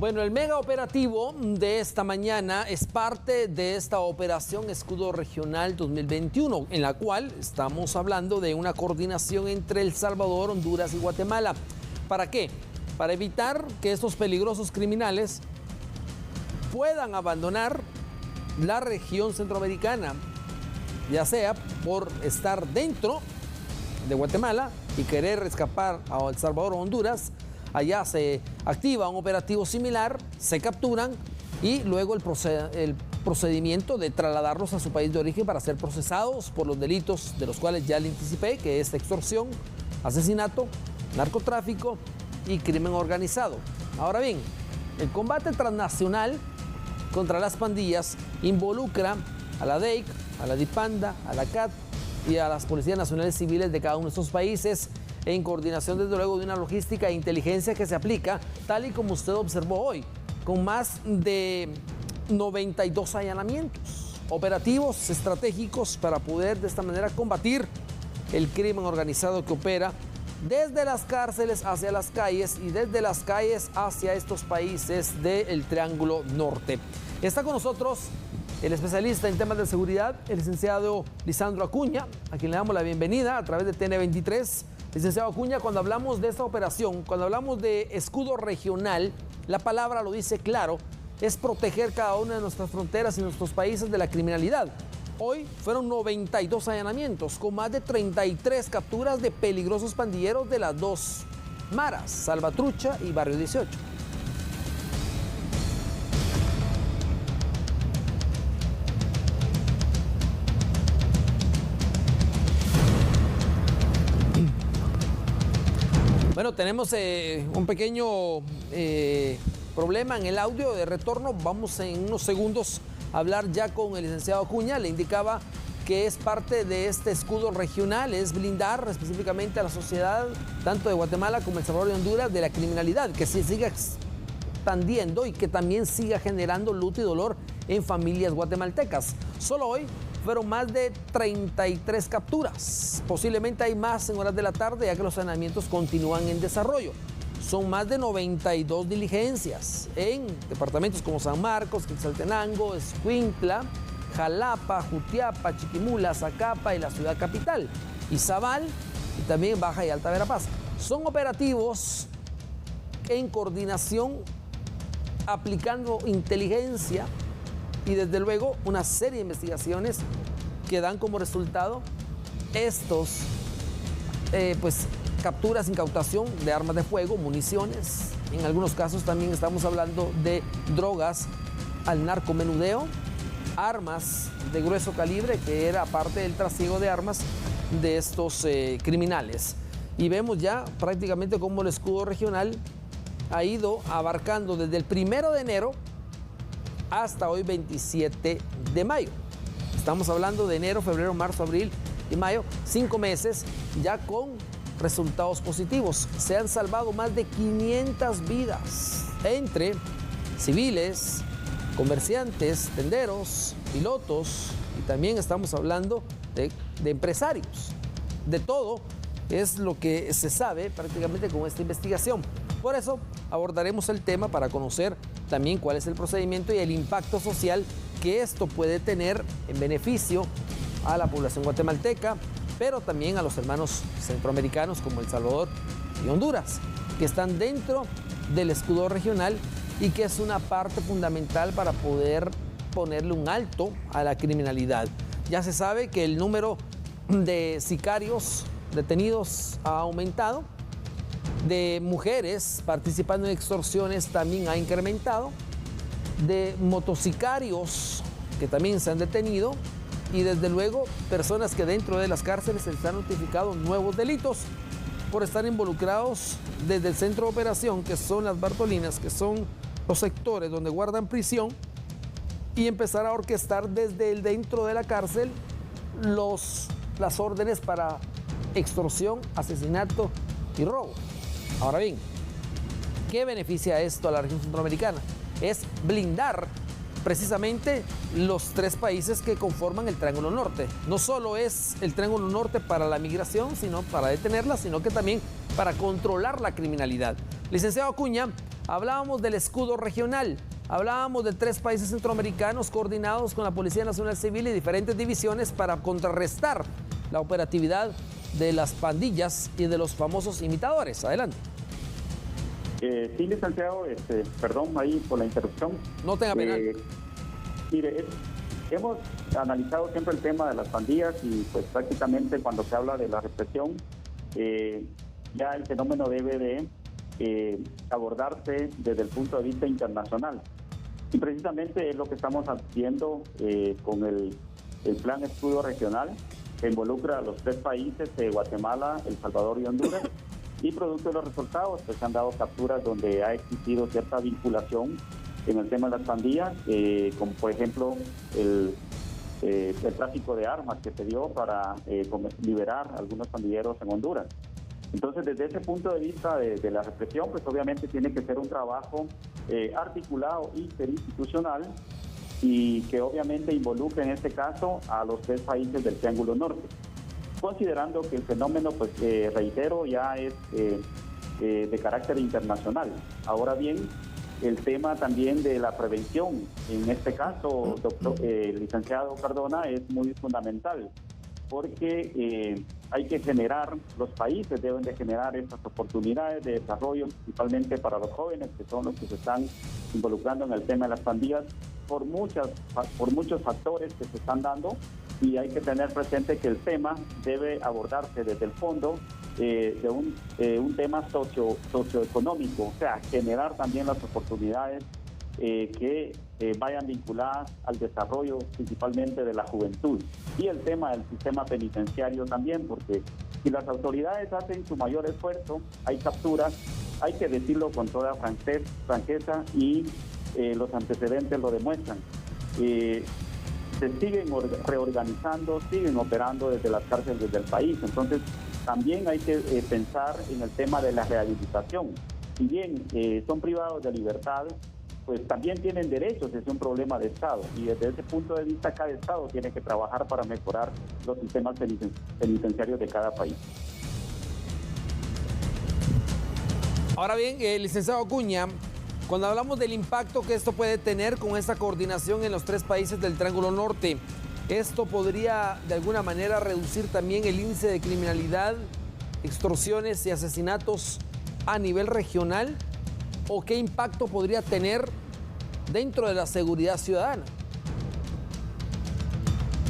Bueno, el mega operativo de esta mañana es parte de esta operación Escudo Regional 2021, en la cual estamos hablando de una coordinación entre El Salvador, Honduras y Guatemala. ¿Para qué? Para evitar que estos peligrosos criminales puedan abandonar la región centroamericana, ya sea por estar dentro de Guatemala y querer escapar a El Salvador o Honduras. Allá se activa un operativo similar, se capturan y luego el procedimiento de trasladarlos a su país de origen para ser procesados por los delitos de los cuales ya le anticipé, que es extorsión, asesinato, narcotráfico y crimen organizado. Ahora bien, el combate transnacional contra las pandillas involucra a la DEIC, a la DIPANDA, a la CAT y a las policías nacionales civiles de cada uno de estos países, en coordinación desde luego de una logística e inteligencia que se aplica, tal y como usted observó hoy, con más de 92 allanamientos, operativos estratégicos para poder de esta manera combatir el crimen organizado que opera desde las cárceles hacia las calles y desde las calles hacia estos países del Triángulo Norte. Está con nosotros el especialista en temas de seguridad, el licenciado Lisandro Acuña, a quien le damos la bienvenida a través de TN23. Licenciado Acuña, cuando hablamos de esta operación, cuando hablamos de escudo regional, la palabra lo dice claro, es proteger cada una de nuestras fronteras y nuestros países de la criminalidad. Hoy fueron 92 allanamientos, con más de 33 capturas de peligrosos pandilleros de las dos maras, Salvatrucha y Barrio 18. Bueno, tenemos un pequeño problema en el audio de retorno. Vamos en unos segundos a hablar ya con el licenciado Acuña. Le indicaba que es parte de este escudo regional, es blindar específicamente a la sociedad, tanto de Guatemala como El Salvador y Honduras, de la criminalidad, que se siga expandiendo y que también siga generando luto y dolor en familias guatemaltecas. Solo hoy fueron más de 33 capturas. Posiblemente hay más en horas de la tarde, ya que los allanamientos continúan en desarrollo. Son más de 92 diligencias en departamentos como San Marcos, Quetzaltenango, Escuintla, Jalapa, Jutiapa, Chiquimula, Zacapa y la ciudad capital, Izabal y también Baja y Alta Verapaz. Son operativos en coordinación, aplicando inteligencia y desde luego una serie de investigaciones que dan como resultado estos capturas, incautación de armas de fuego, municiones. En algunos casos también estamos hablando de drogas al narcomenudeo, armas de grueso calibre, que era parte del trasiego de armas de estos criminales. Y vemos ya prácticamente cómo el escudo regional ha ido abarcando desde el 1 de enero hasta hoy 27 de mayo. Estamos hablando de enero, febrero, marzo, abril y mayo, 5 meses ya con resultados positivos. Se han salvado más de 500 vidas entre civiles, comerciantes, tenderos, pilotos y también estamos hablando de empresarios. De todo es lo que se sabe prácticamente con esta investigación. Por eso abordaremos el tema para conocer también cuál es el procedimiento y el impacto social que esto puede tener en beneficio a la población guatemalteca, pero también a los hermanos centroamericanos como El Salvador y Honduras, que están dentro del escudo regional y que es una parte fundamental para poder ponerle un alto a la criminalidad. Ya se sabe que el número de sicarios detenidos ha aumentado, de mujeres participando en extorsiones también ha incrementado, de motosicarios que también se han detenido y desde luego personas que dentro de las cárceles se les han notificado nuevos delitos por estar involucrados desde el centro de operación, que son las Bartolinas, que son los sectores donde guardan prisión, y empezar a orquestar desde el dentro de la cárcel las órdenes para extorsión, asesinato y robo. Ahora bien, ¿qué beneficia esto a la región centroamericana? Es blindar precisamente los 3 países que conforman el Triángulo Norte. No solo es el Triángulo Norte para la migración, sino para detenerla, sino que también para controlar la criminalidad. Licenciado Acuña, Hablábamos del escudo regional, hablábamos de 3 países centroamericanos coordinados con la Policía Nacional Civil y diferentes divisiones para contrarrestar la operatividad de las pandillas y de los famosos imitadores. Adelante. Sí, licenciado, perdón ahí por la interrupción. No tenga pena. Mire, hemos analizado siempre el tema de las pandillas y pues prácticamente cuando se habla de la represión, ya el fenómeno debe de abordarse desde el punto de vista internacional. Y precisamente es lo que estamos haciendo con el plan escudo regional, que involucra a los 3 países de Guatemala, El Salvador y Honduras. Y producto de los resultados, pues se han dado capturas donde ha existido cierta vinculación en el tema de las pandillas, como por ejemplo el tráfico de armas que se dio para liberar a algunos pandilleros en Honduras. Entonces, desde ese punto de vista de la represión, pues obviamente tiene que ser un trabajo articulado y interinstitucional y que obviamente involucre en este caso a los 3 países del Triángulo Norte. Considerando que el fenómeno, pues reitero, ya es de carácter internacional. Ahora bien, el tema también de la prevención, en este caso, licenciado Cardona, es muy fundamental, porque hay que generar, los países deben de generar estas oportunidades de desarrollo, principalmente para los jóvenes, que son los que se están involucrando en el tema de las pandillas, por muchos factores que se están dando. Y hay que tener presente que el tema debe abordarse desde el fondo de un tema socioeconómico, o sea, generar también las oportunidades que vayan vinculadas al desarrollo principalmente de la juventud. Y el tema del sistema penitenciario también, porque si las autoridades hacen su mayor esfuerzo, hay capturas, hay que decirlo con toda franqueza y los antecedentes lo demuestran. Se siguen reorganizando, siguen operando desde las cárceles del país. Entonces, también hay que pensar en el tema de la rehabilitación. Si bien son privados de libertad, pues también tienen derechos, es un problema de Estado. Y desde ese punto de vista, cada Estado tiene que trabajar para mejorar los sistemas penitenciarios de cada país. Ahora bien, licenciado Acuña, cuando hablamos del impacto que esto puede tener con esta coordinación en los 3 países del Triángulo Norte, ¿esto podría de alguna manera reducir también el índice de criminalidad, extorsiones y asesinatos a nivel regional? ¿O qué impacto podría tener dentro de la seguridad ciudadana?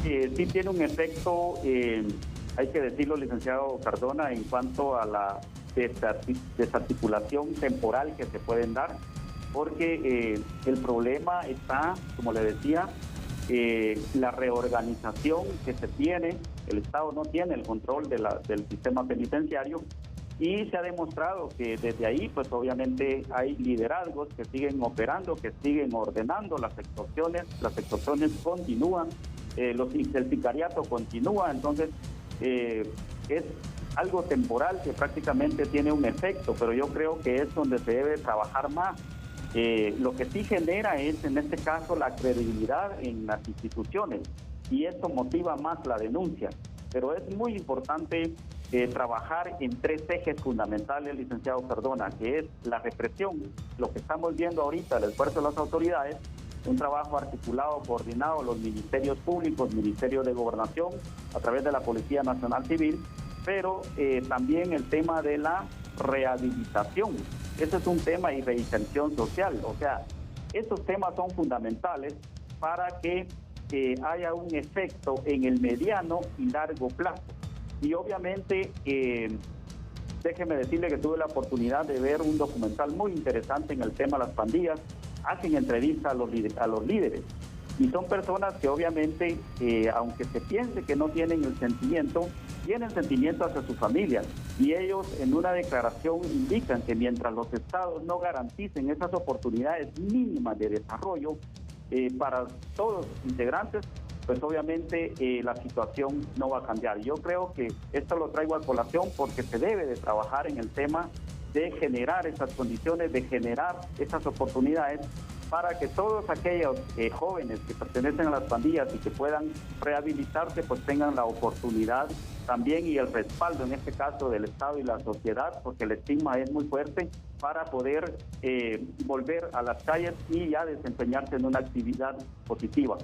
Sí tiene un efecto, hay que decirlo, licenciado Cardona, en cuanto a la desarticulación temporal que se pueden dar, porque el problema está, como le decía, la reorganización que se tiene. El Estado no tiene el control del sistema penitenciario y se ha demostrado que desde ahí, pues obviamente hay liderazgos que siguen operando, que siguen ordenando las extorsiones continúan, el sicariato continúa. Entonces es algo temporal que prácticamente tiene un efecto, pero yo creo que es donde se debe trabajar más. Lo que sí genera es, en este caso, la credibilidad en las instituciones, y esto motiva más la denuncia. Pero es muy importante trabajar en 3 ejes fundamentales, licenciado Cardona, que es la represión, lo que estamos viendo ahorita, el esfuerzo de las autoridades, un trabajo articulado, coordinado, los ministerios públicos, Ministerio de Gobernación, a través de la Policía Nacional Civil, pero también el tema de la rehabilitación. Ese es un tema y reinserción social. O sea, estos temas son fundamentales para que haya un efecto en el mediano y largo plazo. Y obviamente, déjeme decirle que tuve la oportunidad de ver un documental muy interesante en el tema de las pandillas. Hacen entrevistas a los líderes. Y son personas que obviamente, aunque se piense que no tienen el sentimiento, tienen sentimiento hacia sus familias. Y ellos en una declaración indican que mientras los estados no garanticen esas oportunidades mínimas de desarrollo para todos los integrantes, pues obviamente la situación no va a cambiar. Yo creo que esto lo traigo a colación porque se debe de trabajar en el tema de generar esas condiciones, de generar esas oportunidades para que todos aquellos jóvenes que pertenecen a las pandillas y que puedan rehabilitarse, pues tengan la oportunidad también y el respaldo, en este caso, del Estado y la sociedad, porque el estigma es muy fuerte, para poder volver a las calles y ya desempeñarse en una actividad positiva.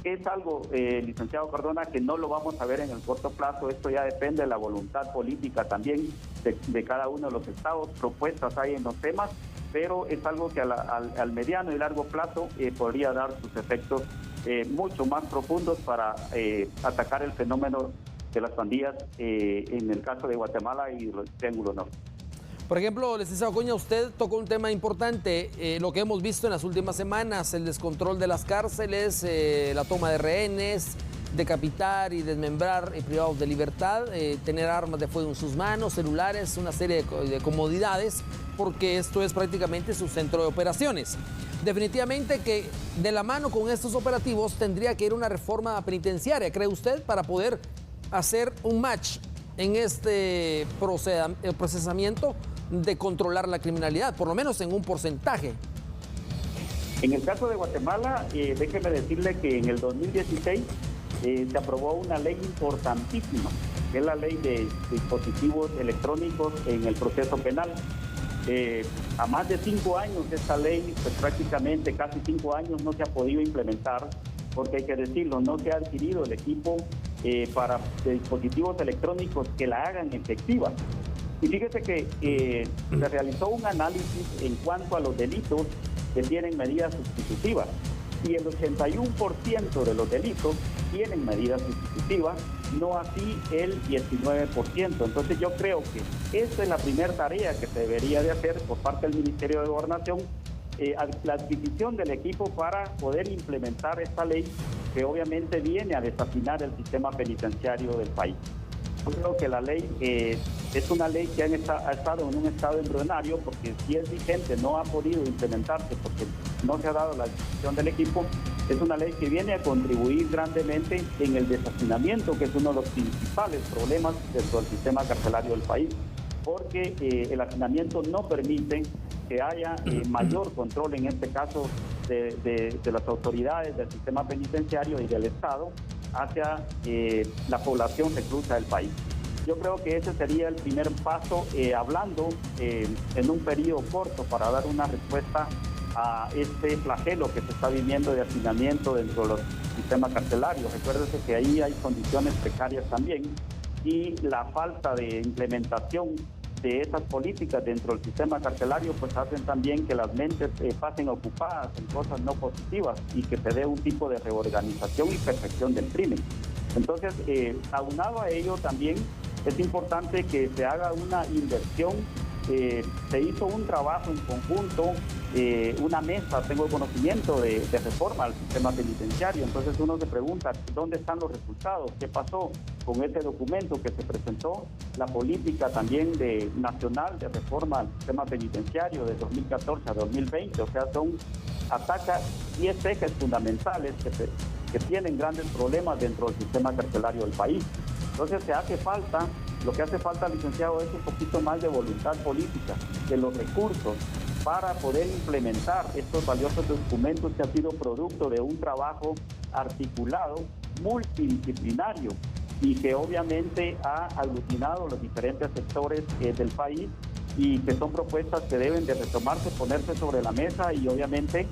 Es algo, licenciado Cardona, que no lo vamos a ver en el corto plazo. Esto ya depende de la voluntad política también de cada uno de los estados. Propuestas hay en los temas, pero es algo que al mediano y largo plazo podría dar sus efectos mucho más profundos para atacar el fenómeno de las pandillas en el caso de Guatemala y el Triángulo Norte. Por ejemplo, licenciado Acuña, usted tocó un tema importante, lo que hemos visto en las últimas semanas, el descontrol de las cárceles, la toma de rehenes, decapitar y desmembrar privados de libertad, tener armas de fuego en sus manos, celulares, una serie de comodidades, porque esto es prácticamente su centro de operaciones. Definitivamente que de la mano con estos operativos tendría que ir una reforma penitenciaria, ¿cree usted?, para poder hacer un match en este procesamiento de controlar la criminalidad, por lo menos en un porcentaje. En el caso de Guatemala, déjeme decirle que en el 2016 se aprobó una ley importantísima, que es la ley de dispositivos electrónicos en el proceso penal. A más de 5 años esta ley, pues prácticamente casi 5 años no se ha podido implementar, porque hay que decirlo, no se ha adquirido el equipo de dispositivos electrónicos que la hagan efectiva. Y fíjese que se realizó un análisis en cuanto a los delitos que tienen medidas sustitutivas, y el 81% de los delitos tienen medidas sustitutivas, no así el 19%. Entonces yo creo que esta es la primera tarea que se debería de hacer por parte del Ministerio de Gobernación, la adquisición del equipo para poder implementar esta ley que obviamente viene a desafinar el sistema penitenciario del país. Yo creo que la ley es una ley que ha estado en un estado embrionario, porque si es vigente no ha podido implementarse porque no se ha dado la adquisición del equipo. Es una ley que viene a contribuir grandemente en el deshacinamiento, que es uno de los principales problemas dentro del sistema carcelario del país, porque el hacinamiento no permite que haya mayor control, en este caso, de las autoridades del sistema penitenciario y del Estado hacia la población reclusa del país. Yo creo que ese sería el primer paso, hablando en un periodo corto para dar una respuesta a este flagelo que se está viviendo de hacinamiento dentro de los sistemas carcelarios. Recuérdese que ahí hay condiciones precarias también, y la falta de implementación de esas políticas dentro del sistema carcelario pues hacen también que las mentes pasen ocupadas en cosas no positivas y que se dé un tipo de reorganización y perfección del crimen. Entonces, aunado a ello también es importante que se haga una inversión. Se hizo un trabajo en conjunto, una mesa, tengo conocimiento de reforma al sistema penitenciario. Entonces uno se pregunta, ¿dónde están los resultados? ¿Qué pasó con ese documento que se presentó? La política también nacional de reforma al sistema penitenciario de 2014 a 2020, o sea, ataca 10 ejes fundamentales que tienen grandes problemas dentro del sistema carcelario del país. Entonces lo que hace falta, licenciado, es un poquito más de voluntad política, de los recursos, para poder implementar estos valiosos documentos que han sido producto de un trabajo articulado, multidisciplinario, y que obviamente ha aglutinado los diferentes sectores del país, y que son propuestas que deben de retomarse, ponerse sobre la mesa y obviamente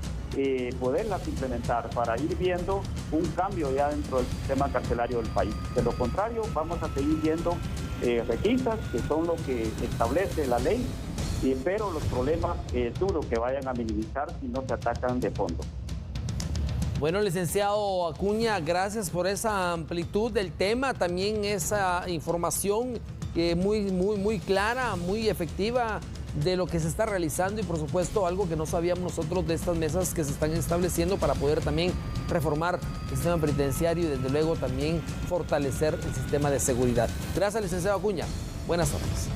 poderlas implementar para ir viendo un cambio ya dentro del sistema carcelario del país. De lo contrario, vamos a seguir viendo requisas, que son lo que establece la ley, pero los problemas duros que vayan a minimizar si no se atacan de fondo. Bueno, licenciado Acuña, gracias por esa amplitud del tema, también esa información muy clara, muy efectiva de lo que se está realizando, y por supuesto algo que no sabíamos nosotros de estas mesas que se están estableciendo para poder también reformar el sistema penitenciario y desde luego también fortalecer el sistema de seguridad. Gracias, licenciado Acuña. Buenas tardes.